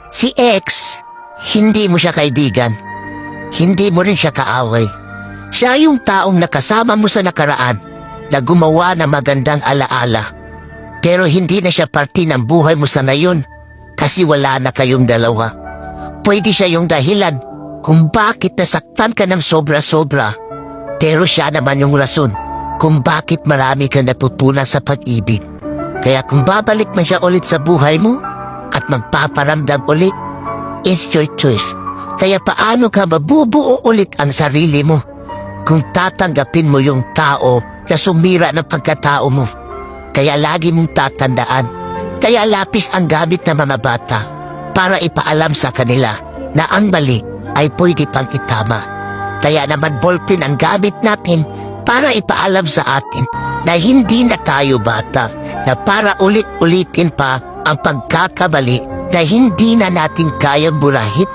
Si X, hindi mo siya kaibigan. Hindi mo rin siya kaaway. Siya yung taong nakasama mo sa nakaraan na gumawa ng magandang alaala. Pero hindi na siya parte ng buhay mo sa ngayon kasi wala na kayong dalawa. Pwede siya yung dahilan kung bakit nasaktan ka ng sobra-sobra. Pero siya naman yung rason kung bakit marami ka natutunan sa pag-ibig. Kaya kung babalik man siya ulit sa buhay mo at magpaparamdam ulit, it's your choice. Kaya paano ka mabubuo ulit ang sarili mo kung tatanggapin mo yung tao na sumira ng pagkatao mo? Kaya lagi mong tatandaan, kaya lapis ang gamit ng mga bata para ipaalam sa kanila na ang mali ay pwede pang itama. Kaya naman ballpen ang gamit natin para ipaalam sa atin na hindi na tayo bata, na para ulit-ulitin pa ang pagkakamali na hindi na natin kayang burahin.